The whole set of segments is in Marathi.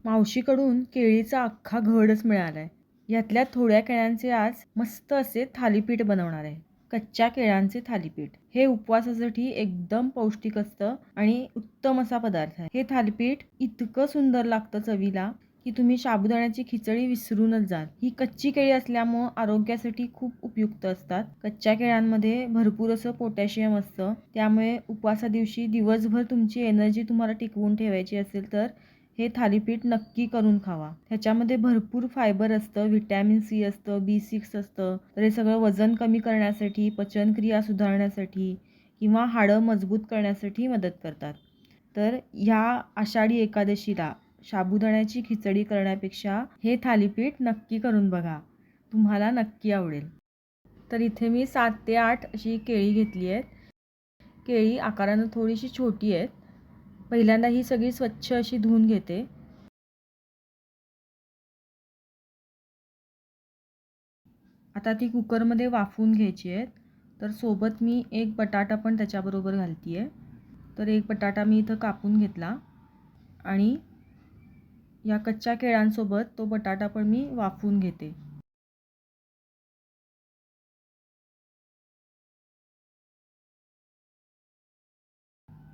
मावशीकडून केळीचा अख्खा घडच मिळाला आहे. यातल्या थोड्या केळ्यांचे आज मस्त असे थालीपीठ बनवणार आहे. कच्च्या केळ्यांचे थालीपीठ हे उपवासासाठी एकदम पौष्टिक असतं आणि उत्तम असा पदार्थ आहे. हे थालीपीठ इतकं सुंदर लागतं चवीला की तुम्ही साबुदाण्याची खिचडी विसरूनच जाल. ही कच्ची केळी असल्यामुळं आरोग्यासाठी खूप उपयुक्त असतात. कच्च्या केळ्यांमध्ये भरपूर असं पोटॅशियम असतं, त्यामुळे उपवासा दिवशी दिवसभर तुमची एनर्जी तुम्हाला टिकवून ठेवायची असेल तर हे थालीपीठ नक्की करून खावा. ह्याच्यामध्ये भरपूर फायबर असतं, व्हिटॅमिन सी असतं, B6 असतं. तर हे सगळं वजन कमी करण्यासाठी, पचनक्रिया सुधारण्यासाठी किंवा हाडं मजबूत करण्यासाठी मदत करतात. तर ह्या आषाढी एकादशीला साबुदाण्याची खिचडी करण्यापेक्षा हे थालीपीठ नक्की करून बघा. तुम्हाला नक्की आवडेल. तर इथे मी 7 ते 8 अशी केळी घेतली आहेत. केळी आकारानं थोडीशी छोटी आहेत. पहिल्यांदा ही सगळी स्वच्छ अशी धुवून घेते. आता ती कुकरमध्ये वाफवून घ्यायची आहेत. तर सोबत मी एक बटाटा पण त्याच्याबरोबर घालते आहे. तर एक बटाटा मी इथं कापून घेतला आणि या कच्च्या केळ्यांसोबत तो बटाटा पण मी वाफवून घेते.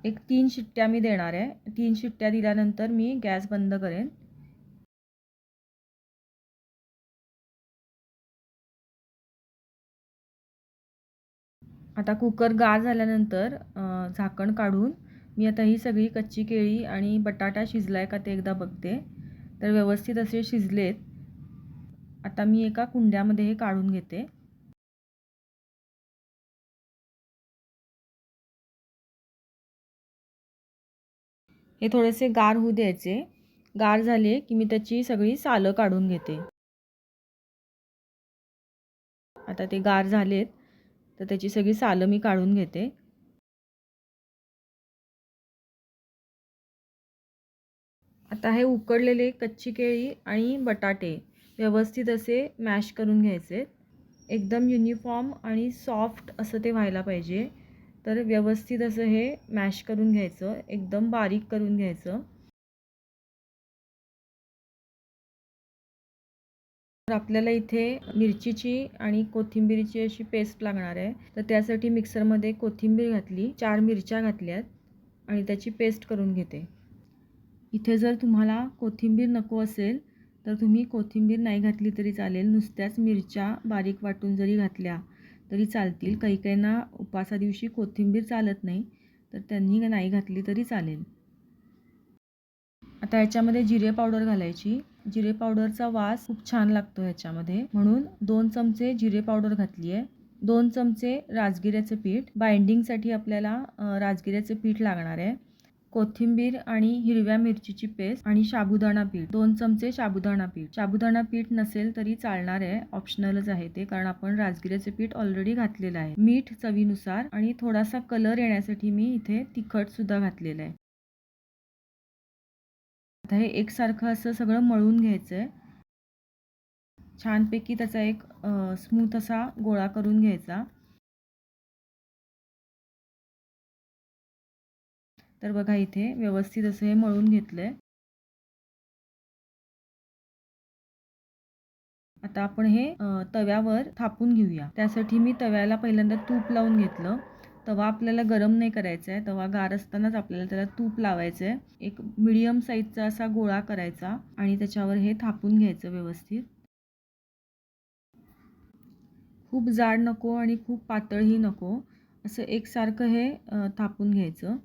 एक 3 शिट्ट्या मी देणार आहे. 3 शिट्ट्या दिल्यानंतर मी गॅस बंद करेन. आता कुकर गार झाल्यानंतर झाकण काढून मी आता ही सगळी कच्ची केळी आणि बटाटा शिजलाय का ते एकदा बघते. तर व्यवस्थित असे शिजलेत. आता मी एका कुंड्यामध्ये हे काढून घेते. हे थोडेसे गार होऊ द्यायचे. गार झाले की मी त्याची सगळी सालं काढून घेते. आता ते गार झालेत तर त्याची सगळी सालं मी काढून घेते. आता हे उकडलेले कच्ची केळी आणि बटाटे व्यवस्थित असे मॅश करून घ्यायचे. एकदम युनिफॉर्म आणि सॉफ्ट असं ते व्हायला पाहिजे. तर व्यवस्थित असं हे मॅश करून घ्यायचं, एकदम बारीक करून घ्यायचं. तर आपल्याला इथे मिरचीची आणि कोथिंबीरची अशी पेस्ट लागणार आहे. तर त्यासाठी मिक्सरमध्ये कोथिंबीर घातली, 4 मिरच्या घातल्यात आणि त्याची पेस्ट करून घेते. इथे जर तुम्हाला कोथिंबीर नको असेल तर तुम्ही कोथिंबीर नाही घातली तरी चालेल. नुसत्याच मिरच्या बारीक वाटून जरी घातल्या तरी चालतील. काही काहींना उपवासा दिवशी कोथिंबीर चालत नाही, तर त्यांनी नाही घातली तरी चालेल. आता ह्याच्यामध्ये जिरे पावडर घालायची. जिरे पावडरचा वास खूप छान लागतो ह्याच्यामध्ये, म्हणून 2 चमचे जिरे पावडर घातली आहे. 2 चमचे राजगिऱ्याचं पीठ. बाइंडिंगसाठी आपल्याला राजगिऱ्याचं पीठ लागणार आहे. कोथिंबीर आणि हिरव्या मिरचीची पेस्ट आणि साबुदाणा पीठ, 2 चमचे साबुदाणा पीठ. साबुदाणा पीठ नसेल तरी चालणार आहे, ऑप्शनलच आहे ते, कारण आपण राजगिऱ्याचे पीठ ऑलरेडी घातलेलं आहे. मीठ चवीनुसार आणि थोडासा कलर येण्यासाठी मी इथे तिखट सुद्धा घातलेलं आहे. आता हे एकसारखं असं सगळं मळून घ्यायचं आहे. छानपैकी त्याचा एक स्मूथ असा गोळा करून घ्यायचा. तर बघा इथे व्यवस्थित असं हे मळून घेतलंय. आता आपण हे तव्यावर थापून घेऊया. त्यासाठी मी तव्याला पहिल्यांदा तूप लावून घेतलं. तवा आपल्याला गरम नाही करायचा आहे. तवा गार असतानाच आपल्याला त्याला तूप लावायचं आहे. एक मीडियम साईजचा असा गोळा करायचा आणि त्याच्यावर हे थापून घ्यायचं व्यवस्थित. खूप जाड नको आणि खूप पातळही नको, असं एकसारखं हे थापून घ्यायचं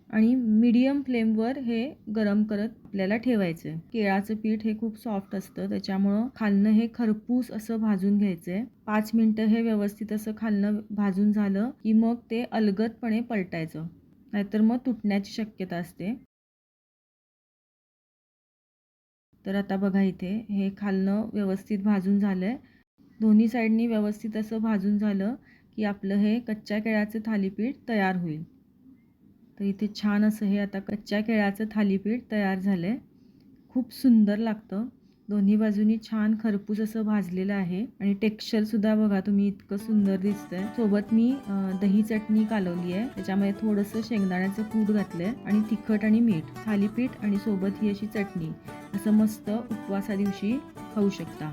आणि मीडियम फ्लेमवर हे गरम करत आपल्याला ठेवायचं आहे. केळाचं पीठ हे खूप सॉफ्ट असतं, त्याच्यामुळं खालनं हे खरपूस असं भाजून घ्यायचं आहे. 5 मिनटं हे व्यवस्थित असं खालनं भाजून झालं की मग ते अलगदपणे पलटायचं, नाहीतर मग तुटण्याची शक्यता असते. तर आता बघा इथे हे खालनं व्यवस्थित भाजून झालं आहे. दोन्ही साईडनी व्यवस्थित असं भाजून झालं की आपलं हे कच्च्या केळ्याचं थालीपीठ तयार होईल. तर इथे छान असं हे आता कच्च्या केळ्याचं थालीपीठ तयार झालं आहे. खूप सुंदर लागतं. दोन्ही बाजूनी छान खरपूस असं भाजलेलं आहे आणि टेक्स्चरसुद्धा बघा तुम्ही इतकं सुंदर दिसतंय. सोबत मी दही चटणी कालवली आहे. त्याच्यामध्ये थोडंसं शेंगदाण्याचं कूट घातलं आहे आणि तिखट आणि मीठ, थालीपीठ आणि सोबत ही अशी चटणी. असं मस्त उपवासा दिवशी खाऊ शकता.